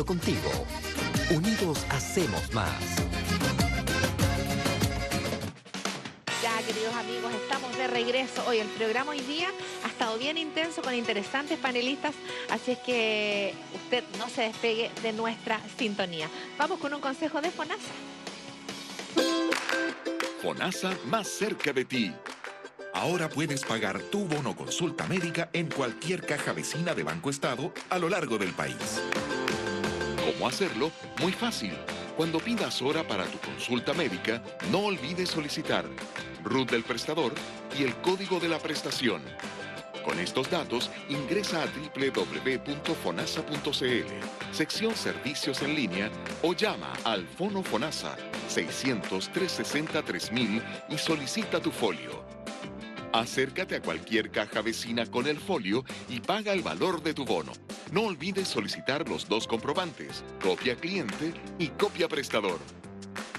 contigo. Unidos hacemos más. Ya, queridos amigos, estamos de regreso. Hoy el programa hoy día ha estado bien intenso con interesantes panelistas, así es que usted no se despegue de nuestra sintonía. Vamos con un consejo de FONASA. FONASA más cerca de ti. Ahora puedes pagar tu bono consulta médica en cualquier caja vecina de Banco Estado a lo largo del país. ¿Cómo hacerlo? Muy fácil. Cuando pidas hora para tu consulta médica, no olvides solicitar RUT del prestador y el código de la prestación. Con estos datos, ingresa a www.fonasa.cl, sección Servicios en línea, o llama al Fono FONASA 600-360-3000 y solicita tu folio. Acércate a cualquier caja vecina con el folio y paga el valor de tu bono. No olvides solicitar los dos comprobantes, copia cliente y copia prestador.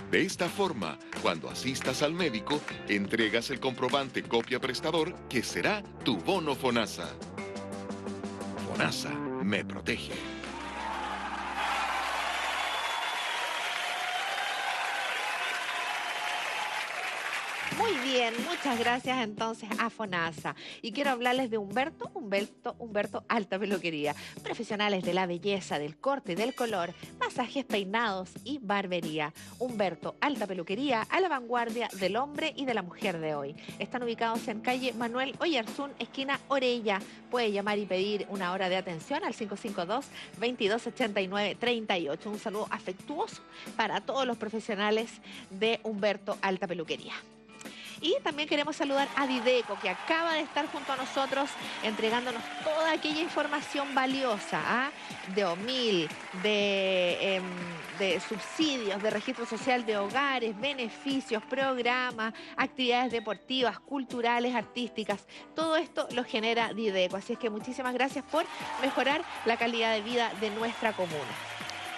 De esta forma, cuando asistas al médico, entregas el comprobante copia prestador, que será tu bono FONASA. FONASA me protege. Muy bien, muchas gracias entonces a FONASA. Y quiero hablarles de Humberto Alta Peluquería. Profesionales de la belleza, del corte y del color, masajes, peinados y barbería. Humberto Alta Peluquería, a la vanguardia del hombre y de la mujer de hoy. Están ubicados en calle Manuel Oyarzún, esquina Orella. Puede llamar y pedir una hora de atención al 552-2289-38. Un saludo afectuoso para todos los profesionales de Humberto Alta Peluquería. Y también queremos saludar a Dideco, que acaba de estar junto a nosotros entregándonos toda aquella información valiosa, de OMIL, de subsidios, de registro social de hogares, beneficios, programas, actividades deportivas, culturales, artísticas. Todo esto lo genera Dideco. Así es que muchísimas gracias por mejorar la calidad de vida de nuestra comuna.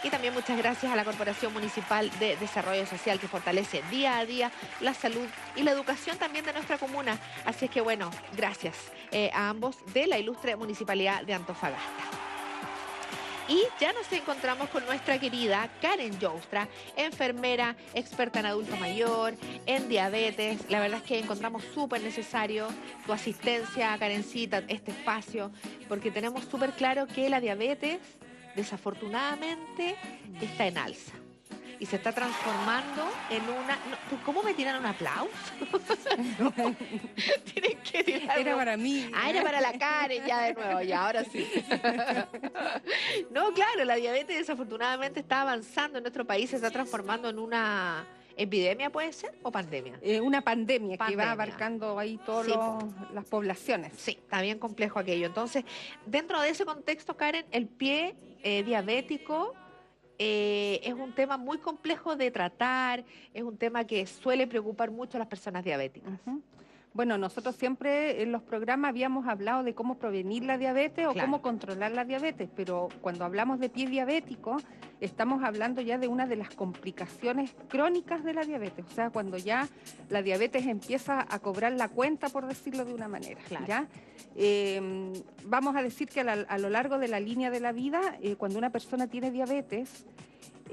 Y también muchas gracias a la Corporación Municipal de Desarrollo Social, que fortalece día a día la salud y la educación también de nuestra comuna. Así es que bueno, gracias a ambos de la ilustre Municipalidad de Antofagasta. Y ya nos encontramos con nuestra querida Karen Joustra, enfermera, experta en adulto mayor, en diabetes. La verdad es que encontramos súper necesario tu asistencia, Karencita, este espacio, porque tenemos súper claro que la diabetes, desafortunadamente, está en alza y se está transformando en una... No, ¿cómo me tiran un aplauso? No, tienen que tirar... Era para mí. Era para la Karen, ya de nuevo, ya, ahora sí. No, claro, la diabetes desafortunadamente está avanzando en nuestro país, se está transformando en una... ¿Epidemia puede ser o pandemia? Una pandemia que va abarcando ahí todas las poblaciones. Sí, está bien complejo aquello. Entonces, dentro de ese contexto, Karen, el pie diabético es un tema muy complejo de tratar, es un tema que suele preocupar mucho a las personas diabéticas. Bueno, nosotros siempre en los programas habíamos hablado de cómo prevenir la diabetes o cómo controlar la diabetes, pero cuando hablamos de pie diabético, estamos hablando ya de una de las complicaciones crónicas de la diabetes, o sea, cuando ya la diabetes empieza a cobrar la cuenta, por decirlo de una manera. ¿Ya? Vamos a decir que a lo largo de la línea de la vida, cuando una persona tiene diabetes,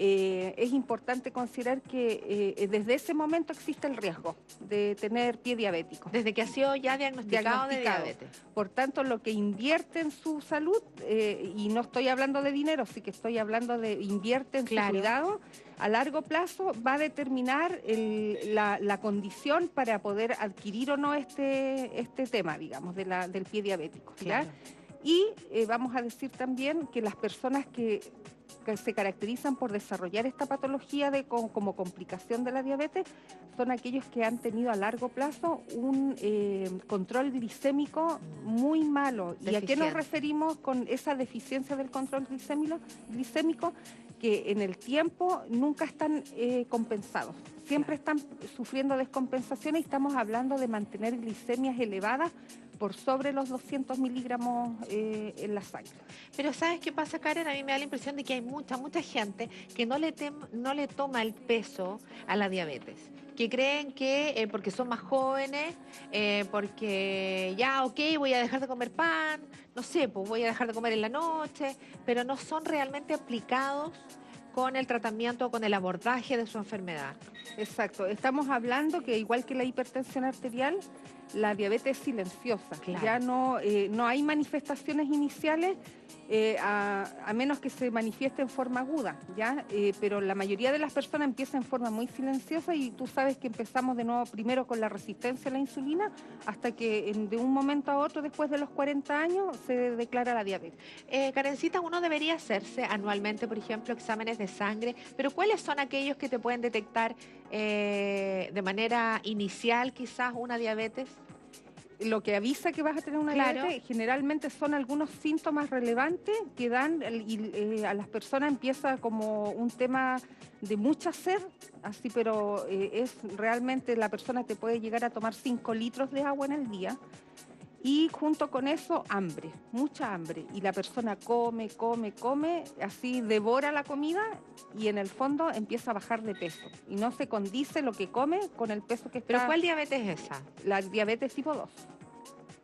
es importante considerar que desde ese momento existe el riesgo de tener pie diabético. Desde que ha sido ya diagnosticado de diabetes. Por tanto, lo que invierte en su salud, y no estoy hablando de dinero, sí que estoy hablando de invierte en su cuidado, a largo plazo va a determinar la condición para poder adquirir o no este tema, digamos, del pie diabético. ¿Ya? Y vamos a decir también que las personas que se caracterizan por desarrollar esta patología como complicación de la diabetes son aquellos que han tenido a largo plazo un control glicémico muy malo. ¿Y a qué nos referimos con esa deficiencia del control glicémico? Que en el tiempo nunca están compensados. Siempre están sufriendo descompensaciones y estamos hablando de mantener glicemias elevadas por sobre los 200 miligramos en la sangre. Pero ¿sabes qué pasa, Karen? A mí me da la impresión de que hay mucha gente que no le toma el peso a la diabetes, que creen que porque son más jóvenes, porque ya, ok, voy a dejar de comer pan, no sé, pues voy a dejar de comer en la noche, pero no son realmente aplicados con el tratamiento o con el abordaje de su enfermedad. Exacto, estamos hablando que igual que la hipertensión arterial, la diabetes es silenciosa, Claro. ya no hay manifestaciones iniciales a menos que se manifieste en forma aguda, ¿ya? Pero la mayoría de las personas empieza en forma muy silenciosa y tú sabes que empezamos de nuevo primero con la resistencia a la insulina hasta que de un momento a otro, después de los 40 años, se declara la diabetes. Karencita, uno debería hacerse anualmente, por ejemplo, exámenes de sangre, pero ¿cuáles son aquellos que te pueden detectar de manera inicial quizás una diabetes? Lo que avisa que vas a tener una Claro. diabetes generalmente son algunos síntomas relevantes que dan a las personas empieza como un tema de mucha sed, así, pero es realmente la persona te puede llegar a tomar 5 litros de agua en el día. Y junto con eso, hambre, mucha hambre. Y la persona come, así devora la comida y en el fondo empieza a bajar de peso. Y no se condice lo que come con el peso que está. ¿Pero cuál diabetes es esa? La diabetes tipo 2.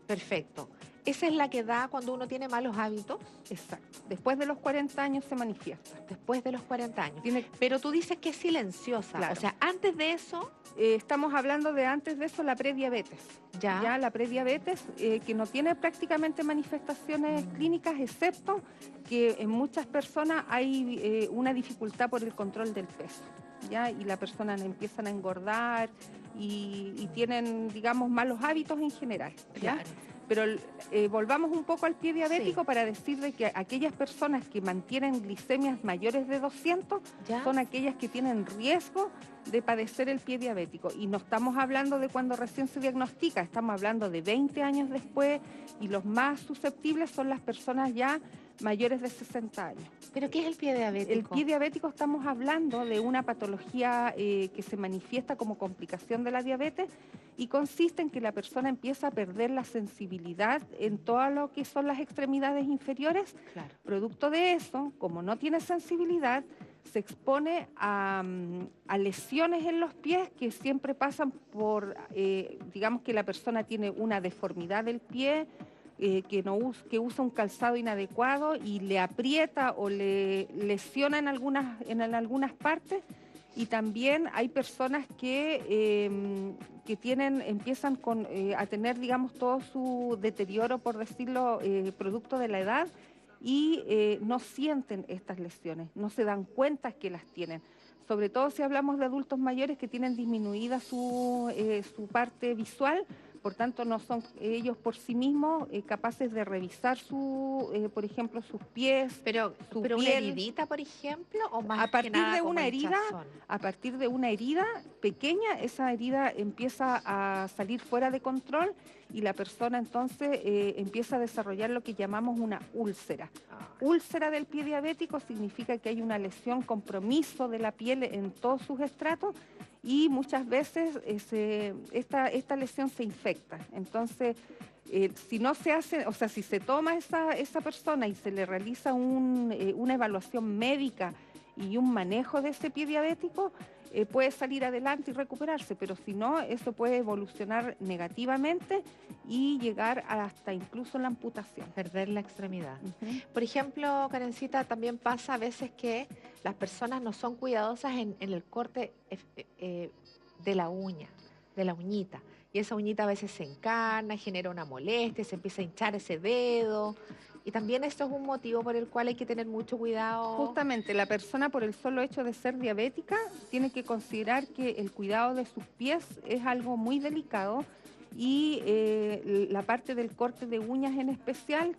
Perfecto. ¿Esa es la que da cuando uno tiene malos hábitos? Exacto. Después de los 40 años se manifiesta. Después de los 40 años. Tiene... Pero tú dices que es silenciosa. Claro. O sea, antes de eso... estamos hablando de antes de eso la prediabetes. Ya la prediabetes que no tiene prácticamente manifestaciones clínicas, excepto que en muchas personas hay una dificultad por el control del peso. ¿Ya? Y la persona empiezan a engordar y tienen, digamos, malos hábitos en general. ¿Ya? Claro. Pero volvamos un poco al pie diabético Sí. para decir de que aquellas personas que mantienen glicemias mayores de 200 ¿Ya? son aquellas que tienen riesgo de padecer el pie diabético. Y no estamos hablando de cuando recién se diagnostica, estamos hablando de 20 años después y los más susceptibles son las personas ya mayores de 60 años. ¿Pero qué es el pie diabético? El pie diabético estamos hablando de una patología que se manifiesta como complicación de la diabetes y consiste en que la persona empieza a perder la sensibilidad en todo lo que son las extremidades inferiores. Claro. Producto de eso, como no tiene sensibilidad, se expone a lesiones en los pies que siempre pasan por, digamos que la persona tiene una deformidad del pie, que usa un calzado inadecuado y le aprieta o le lesiona en algunas partes. Y también hay personas que empiezan a tener, digamos, todo su deterioro, por decirlo, producto de la edad, y no sienten estas lesiones, no se dan cuenta que las tienen. Sobre todo si hablamos de adultos mayores que tienen disminuida su parte visual, por tanto no son ellos por sí mismos capaces de revisar por ejemplo, sus pies, Pero piel. una heridita, por ejemplo, o más A partir que nada de como una herida, hinchazón? a partir de una herida pequeña, esa herida empieza a salir fuera de control y la persona entonces empieza a desarrollar lo que llamamos una úlcera. Úlcera del pie diabético significa que hay una lesión, compromiso de la piel en todos sus estratos y muchas veces esta lesión se infecta. Entonces, si no se hace, o sea, si se toma esa persona y se le realiza una evaluación médica y un manejo de ese pie diabético, puede salir adelante y recuperarse, pero si no, eso puede evolucionar negativamente y llegar hasta incluso la amputación. Perder la extremidad. Ujú. Por ejemplo, Karencita, también pasa a veces que las personas no son cuidadosas en el corte de la uña, de la uñita. Y esa uñita a veces se encarna, genera una molestia, se empieza a hinchar ese dedo. Y también esto es un motivo por el cual hay que tener mucho cuidado. Justamente la persona por el solo hecho de ser diabética tiene que considerar que el cuidado de sus pies es algo muy delicado y la parte del corte de uñas en especial,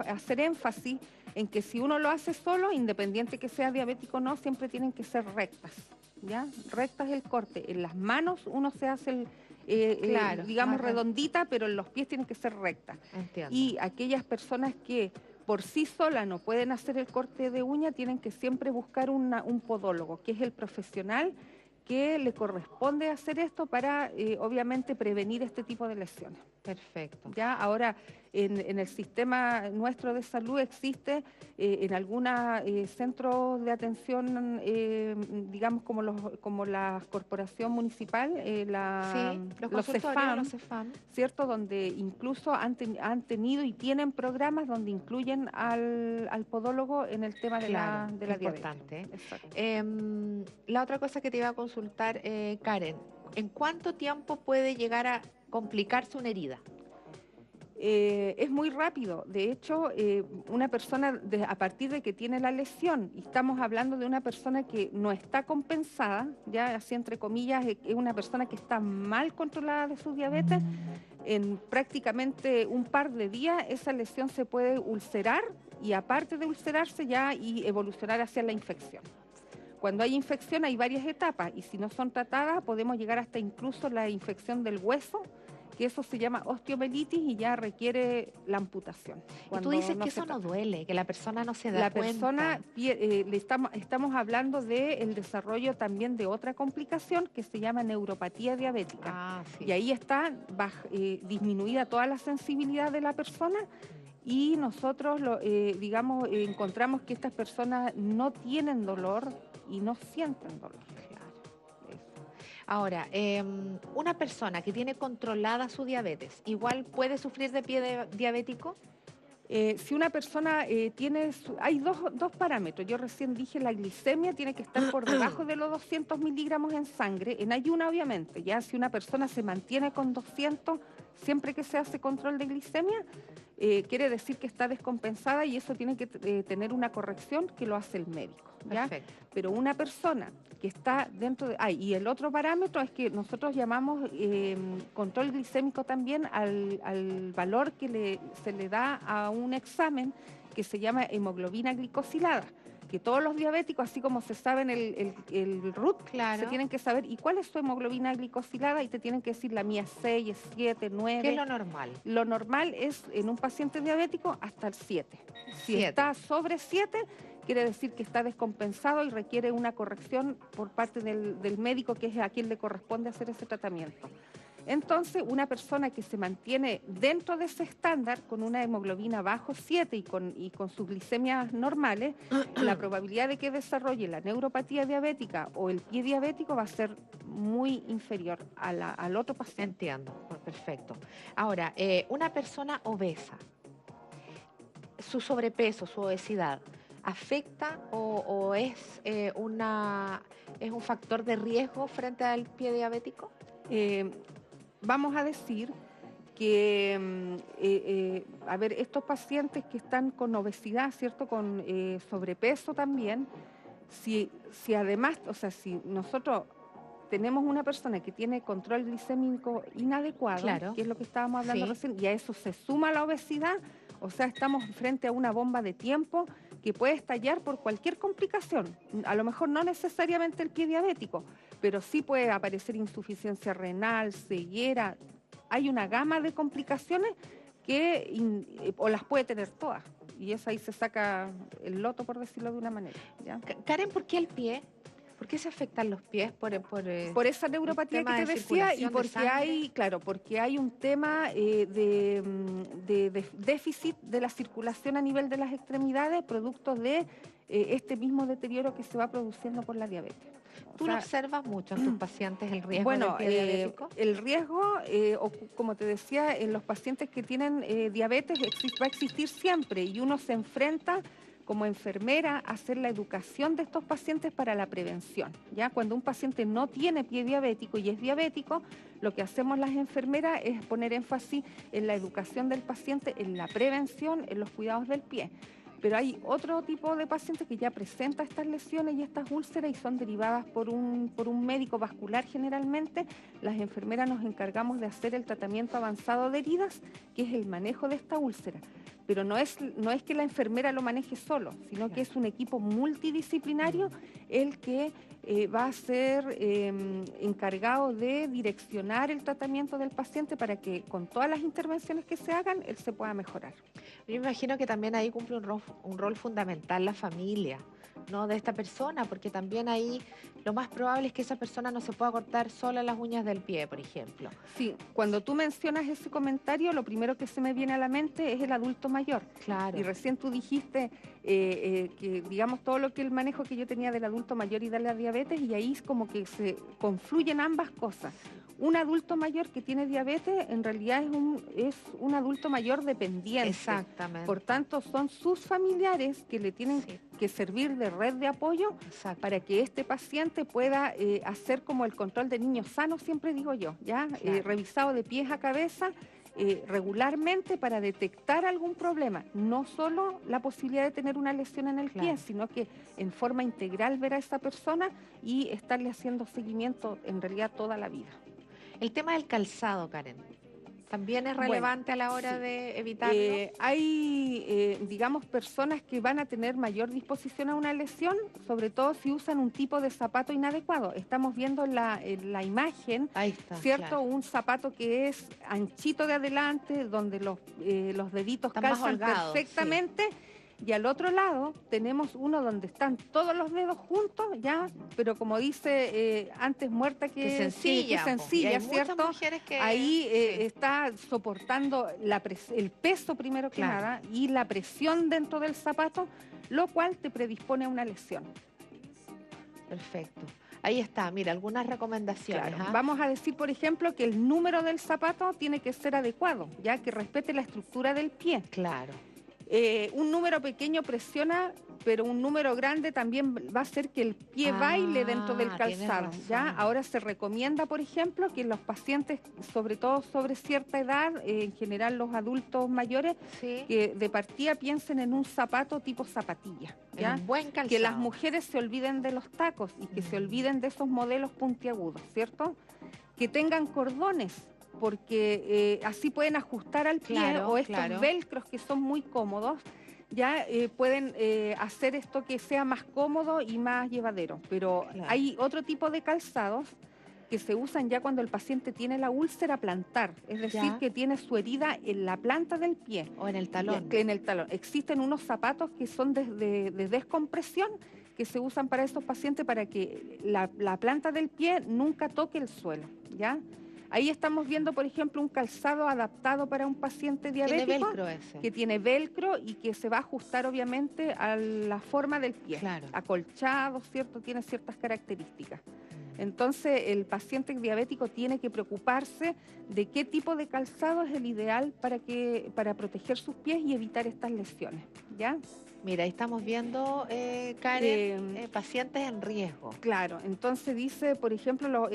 hacer énfasis en que si uno lo hace solo, independiente que sea diabético o no, siempre tienen que ser rectas, ¿ya? Rectas el corte. En las manos uno se hace Claro, digamos más redondita, pero en los pies tienen que ser rectas. Entiendo. Y aquellas personas que por sí solas no pueden hacer el corte de uña, tienen que siempre buscar un podólogo, que es el profesional que le corresponde hacer esto para, obviamente, prevenir este tipo de lesiones. Perfecto. Ya ahora en el sistema nuestro de salud existe en algunos centros de atención, digamos como la corporación municipal, Sí, los los consultorios, CEFAM, los CEFAM. ¿cierto? Donde incluso han tenido y tienen programas donde incluyen al podólogo en el tema de Claro, de la importante. diabetes. Exacto. La otra cosa que te iba a consultar, Karen, ¿en cuánto tiempo puede llegar a complicarse una herida? Es muy rápido. De hecho, una persona a partir de que tiene la lesión, y estamos hablando de una persona que no está compensada, ya así entre comillas, es una persona que está mal controlada de su diabetes, en prácticamente un par de días esa lesión se puede ulcerar y aparte de ulcerarse ya y evolucionar hacia la infección. Cuando hay infección hay varias etapas y si no son tratadas podemos llegar hasta incluso la infección del hueso, que eso se llama osteomelitis y ya requiere la amputación. Y tú dices que eso no duele, que la persona no se da la cuenta. persona, estamos hablando del desarrollo también de otra complicación que se llama neuropatía diabética. Ah, sí. Y ahí está disminuida toda la sensibilidad de la persona y nosotros, digamos, encontramos que estas personas no tienen dolor y no sienten dolor. Ahora, una persona que tiene controlada su diabetes, ¿igual puede sufrir de pie diabético? Si una persona tiene, hay dos parámetros. Yo recién dije la glicemia tiene que estar por debajo de los 200 miligramos en sangre, en ayuna obviamente. Ya si una persona se mantiene con 200, siempre que se hace control de glicemia, quiere decir que está descompensada y eso tiene que tener una corrección que lo hace el médico. ¿ya? Perfecto. Pero una persona que está dentro de... y el otro parámetro es que nosotros llamamos control glicémico también al valor que se le da a un examen que se llama hemoglobina glicosilada, que todos los diabéticos, así como se saben el RUT, Claro. se tienen que saber, ¿y cuál es su hemoglobina glicosilada? Y te tienen que decir, la mía es 6, es 7, 9. ¿Qué es lo normal? Lo normal es, en un paciente diabético, hasta el 7. Si 7. está sobre 7, quiere decir que está descompensado y requiere una corrección por parte del médico, que es a quien le corresponde hacer ese tratamiento. Entonces, una persona que se mantiene dentro de ese estándar, con una hemoglobina bajo 7 y con sus glicemias normales, la probabilidad de que desarrolle la neuropatía diabética o el pie diabético va a ser muy inferior al otro paciente. Entiendo, perfecto. Ahora, una persona obesa, su sobrepeso, su obesidad, ¿afecta o es un factor de riesgo frente al pie diabético? Vamos a decir que, a ver, estos pacientes que están con obesidad, ¿cierto? Con sobrepeso también, si además, o sea, si nosotros tenemos una persona que tiene control glicémico inadecuado, claro, que es lo que estábamos hablando sí, recién, y a eso se suma la obesidad, o sea, estamos frente a una bomba de tiempo que puede estallar por cualquier complicación. A lo mejor no necesariamente el pie diabético, pero sí puede aparecer insuficiencia renal, ceguera. Hay una gama de complicaciones que o las puede tener todas. Y eso ahí se saca el loto, por decirlo de una manera. ¿ya? Karen, ¿por qué el pie? ¿Por qué se afectan los pies? Por esa neuropatía que te decía y porque hay un tema de déficit de la circulación a nivel de las extremidades, producto de este mismo deterioro que se va produciendo por la diabetes. ¿Tú lo observas mucho en tus pacientes el riesgo del pie diabético? El riesgo, como te decía, en los pacientes que tienen diabetes va a existir siempre y uno se enfrenta como enfermera a hacer la educación de estos pacientes para la prevención. ¿ya? Cuando un paciente no tiene pie diabético y es diabético, lo que hacemos las enfermeras es poner énfasis en la educación del paciente, en la prevención, en los cuidados del pie. Pero hay otro tipo de pacientes que ya presenta estas lesiones y estas úlceras y son derivadas por un médico vascular generalmente. Las enfermeras nos encargamos de hacer el tratamiento avanzado de heridas, que es el manejo de esta úlcera. Pero no es que la enfermera lo maneje solo, sino que es un equipo multidisciplinario el que va a ser encargado de direccionar el tratamiento del paciente para que con todas las intervenciones que se hagan, él se pueda mejorar. Yo imagino que también ahí cumple un rol fundamental la familia, ¿no? De esta persona, porque también ahí lo más probable es que esa persona no se pueda cortar sola las uñas del pie, por ejemplo. Sí, cuando tú mencionas ese comentario, lo primero que se me viene a la mente es el adulto mayor. Claro. Y recién tú dijiste que, digamos, todo lo que el manejo que yo tenía del adulto mayor y de la diabetes, y ahí es como que se confluyen ambas cosas. Un adulto mayor que tiene diabetes en realidad es un adulto mayor dependiente. Exactamente. Por tanto, son sus familiares que le tienen que servir de red de apoyo. Exacto. Para que este paciente pueda hacer como el control de niños sanos, siempre digo yo, ¿ya? Claro. Revisado de pies a cabeza regularmente para detectar algún problema. No solo la posibilidad de tener una lesión en el pie, sino que en forma integral ver a esa persona y estarle haciendo seguimiento en realidad toda la vida. El tema del calzado, Karen, ¿también es relevante a la hora de evitarlo? Hay, digamos, personas que van a tener mayor disposición a una lesión, sobre todo si usan un tipo de zapato inadecuado. Estamos viendo en la imagen, Ahí está, ¿cierto? claro. Un zapato que es anchito de adelante, donde los deditos Están más calzan holgados, perfectamente. Y al otro lado tenemos uno donde están todos los dedos juntos, ya, pero como dice antes muerta que sencilla, sencilla, hay ¿cierto? muchas mujeres que ahí está soportando el peso primero que nada y la presión dentro del zapato, lo cual te predispone a una lesión. Perfecto. Ahí está, mira, algunas recomendaciones. Claro. Vamos a decir, por ejemplo, que el número del zapato tiene que ser adecuado, ya que respete la estructura del pie. Claro. Un número pequeño presiona, pero un número grande también va a hacer que el pie baile dentro del calzado. ¿Ya? Ahora se recomienda, por ejemplo, que los pacientes, sobre todo sobre cierta edad, en general los adultos mayores, que de partida piensen en un zapato tipo zapatilla. ¿Ya? Un buen calzado. Que las mujeres se olviden de los tacos y que se olviden de esos modelos puntiagudos, ¿cierto? Que tengan cordones, porque así pueden ajustar al pie, o estos velcros que son muy cómodos, ya pueden hacer esto que sea más cómodo y más llevadero. Pero hay otro tipo de calzados que se usan ya cuando el paciente tiene la úlcera plantar, es decir, que tiene su herida en la planta del pie. O en el talón. En el talón. Existen unos zapatos que son de descompresión, que se usan para estos pacientes para que la planta del pie nunca toque el suelo, ¿ya? Ahí estamos viendo, por ejemplo, un calzado adaptado para un paciente diabético. Tiene velcro ese. Que tiene velcro y que se va a ajustar, obviamente, a la forma del pie. Claro. Acolchado, ¿cierto? Tiene ciertas características. Entonces, el paciente diabético tiene que preocuparse de qué tipo de calzado es el ideal para proteger sus pies y evitar estas lesiones, ¿ya? Mira, ahí estamos viendo, Karen, pacientes en riesgo. Claro, entonces dice, por ejemplo,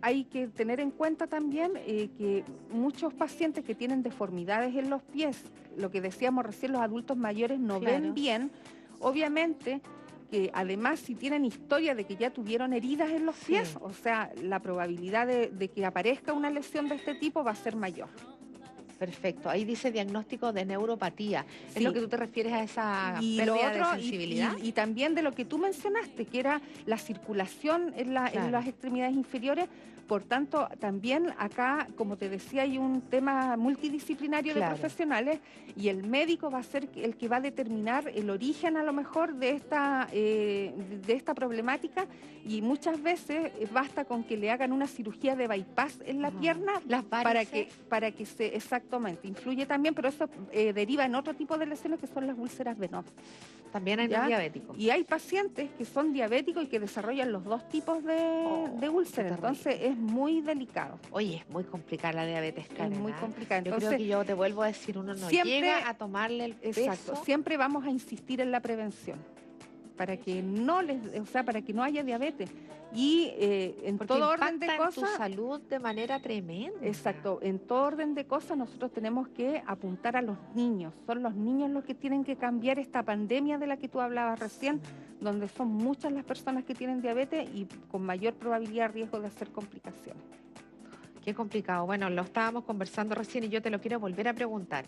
hay que tener en cuenta también que muchos pacientes que tienen deformidades en los pies, lo que decíamos recién, los adultos mayores no ven bien, obviamente que además si tienen historia de que ya tuvieron heridas en los pies, o sea, la probabilidad de que aparezca una lesión de este tipo va a ser mayor. Perfecto. Ahí dice diagnóstico de neuropatía. ¿Es lo que tú te refieres a esa pérdida de sensibilidad? Y también de lo que tú mencionaste, que era la circulación en las extremidades inferiores. Por tanto, también acá, como te decía, hay un tema multidisciplinario de profesionales y el médico va a ser el que va a determinar el origen a lo mejor de esta problemática, y muchas veces basta con que le hagan una cirugía de bypass en la pierna para que se exactamente influye también, pero eso deriva en otro tipo de lesiones que son las úlceras venosas. También hay los diabéticos. Y hay pacientes que son diabéticos y que desarrollan los dos tipos de úlceras, entonces es muy delicado. Oye, es muy complicada la diabetes, Karen. Es muy complicada. Entonces, yo creo que yo te vuelvo a decir, uno no llega a tomarle el peso. Exacto, siempre vamos a insistir en la prevención, para que para que no haya diabetes. Y en todo orden de cosas, tu salud de manera tremenda. Exacto, en todo orden de cosas nosotros tenemos que apuntar a los niños. Son los niños los que tienen que cambiar esta pandemia de la que tú hablabas recién, donde son muchas las personas que tienen diabetes y con mayor probabilidad de riesgo de hacer complicaciones. Qué complicado. Bueno, lo estábamos conversando recién y yo te lo quiero volver a preguntar.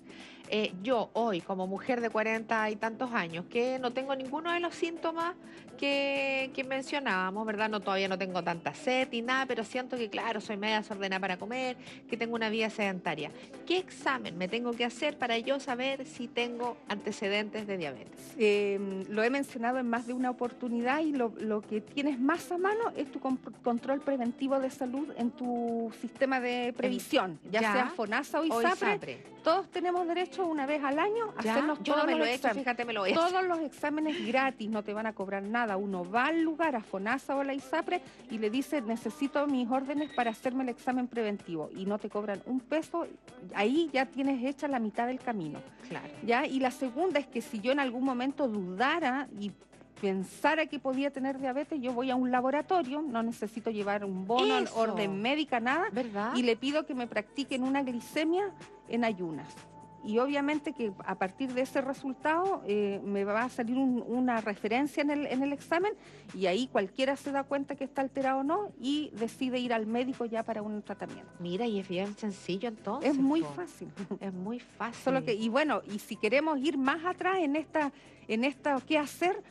Yo hoy, como mujer de 40 y tantos años, que no tengo ninguno de los síntomas que mencionábamos, ¿verdad? No, todavía no tengo tanta sed ni nada, pero siento que, claro, soy media desordenada para comer, que tengo una vida sedentaria. ¿Qué examen me tengo que hacer para yo saber si tengo antecedentes de diabetes? Lo he mencionado en más de una oportunidad y lo que tienes más a mano es tu control preventivo de salud en tu sistema de previsión, ya sea FONASA o ISAPRE. Todos tenemos derecho una vez al año a hacernos yo todos no me lo los he hecho, fíjate, me lo voy a hacer. Todos los exámenes gratis, no te van a cobrar nada. Uno va al lugar, a FONASA o a la ISAPRE, y le dice, necesito mis órdenes para hacerme el examen preventivo. Y no te cobran un peso, ahí ya tienes hecha la mitad del camino. Claro. ¿Ya? Y la segunda es que si yo en algún momento dudara y pensara que podía tener diabetes, yo voy a un laboratorio, no necesito llevar un bono, orden médica, nada, ¿verdad? Y le pido que me practiquen una glicemia en ayunas. Y obviamente que a partir de ese resultado me va a salir una referencia en el examen, y ahí cualquiera se da cuenta que está alterado o no y decide ir al médico ya para un tratamiento. Mira, y es bien sencillo entonces. Es muy fácil. Es muy fácil. Solo que, y bueno, y si queremos ir más atrás en esta qué hacer,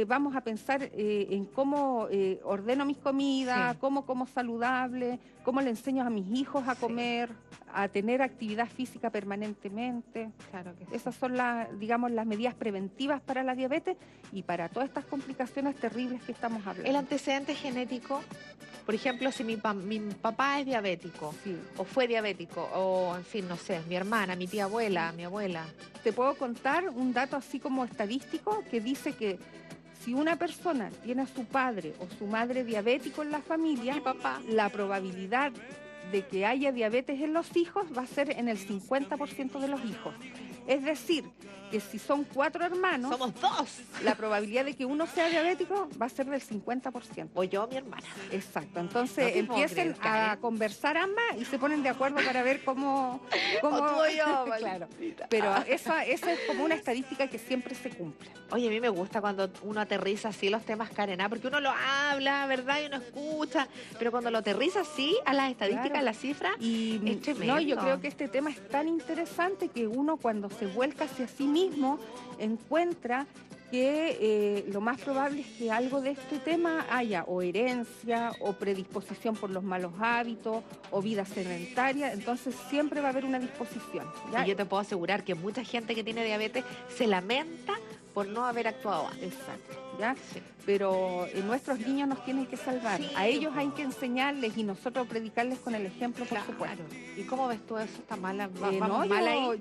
vamos a pensar en cómo ordeno mis comidas, cómo como saludable, cómo le enseño a mis hijos a comer, a tener actividad física permanentemente. Claro que sí. Esas son digamos, las medidas preventivas para la diabetes y para todas estas complicaciones terribles que estamos hablando. El antecedente genético, por ejemplo, si mi papá es diabético, o fue diabético, o en fin, no sé, mi hermana, mi tía abuela, mi abuela. Te puedo contar un dato así como estadístico que dice que si una persona tiene a su padre o su madre diabético en la familia, la probabilidad de que haya diabetes en los hijos va a ser en el 50% de los hijos. Es decir, que si son 4 hermanos, somos 2. La probabilidad de que uno sea diabético va a ser del 50%. O yo o mi hermana. Exacto. Entonces empiecen a conversar ambas y se ponen de acuerdo para ver cómo o tú o yo, claro. Pero esa es como una estadística que siempre se cumple. Oye, a mí me gusta cuando uno aterriza así los temas, Karen, porque uno lo habla, ¿verdad? Y uno escucha, pero cuando lo aterriza así a las estadísticas, a las cifras, es tremendo. No, yo creo que este tema es tan interesante que uno cuando se vuelca hacia sí mismo encuentra que lo más probable es que algo de este tema haya o herencia o predisposición por los malos hábitos o vida sedentaria, entonces siempre va a haber una disposición, ¿ya? Y yo te puedo asegurar que mucha gente que tiene diabetes se lamenta por no haber actuado antes. Exacto, ¿ya? Sí. Pero nuestros niños nos tienen que salvar. Sí. A ellos hay que enseñarles y nosotros predicarles con el ejemplo, por supuesto. ¿Y cómo ves tú eso? ¿Está mala?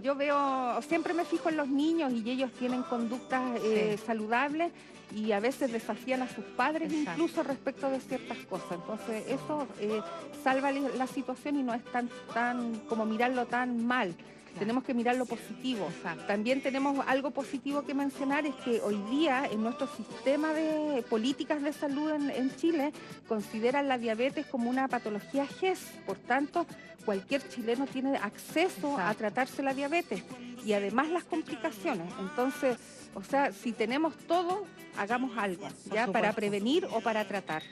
Yo veo, siempre me fijo en los niños y ellos tienen conductas saludables y a veces desafían a sus padres incluso respecto de ciertas cosas. Entonces eso salva la situación y no es tan como mirarlo tan mal. Tenemos que mirar lo positivo. También tenemos algo positivo que mencionar, es que hoy día en nuestro sistema de políticas de salud en Chile consideran la diabetes como una patología GES. Por tanto, cualquier chileno tiene acceso a tratarse la diabetes y además las complicaciones. Entonces, o sea, si tenemos todo, hagamos algo, ¿ya? Para prevenir o para tratar.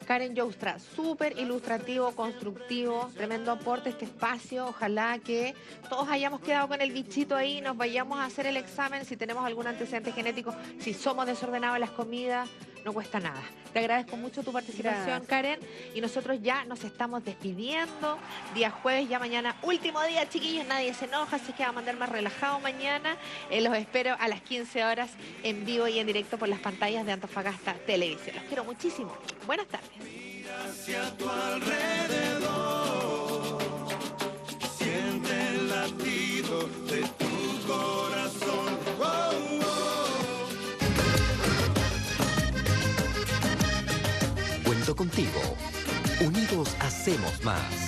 Karen Joustra, súper ilustrativo, constructivo, tremendo aporte este espacio. Ojalá que todos hayamos quedado con el bichito ahí, nos vayamos a hacer el examen si tenemos algún antecedente genético, si somos desordenados en las comidas, no cuesta nada. Te agradezco mucho tu participación, Karen, y nosotros ya nos estamos despidiendo. Día jueves, ya mañana, último día, chiquillos, nadie se enoja, así que va a mandar más relajado mañana. Los espero a las 15 horas en vivo y en directo por las pantallas de Antofagasta Televisión. Los quiero muchísimo. Buenas tardes. Hacia tu alrededor, siente el latido de tu corazón. Oh, oh. Cuento contigo. Unidos hacemos más.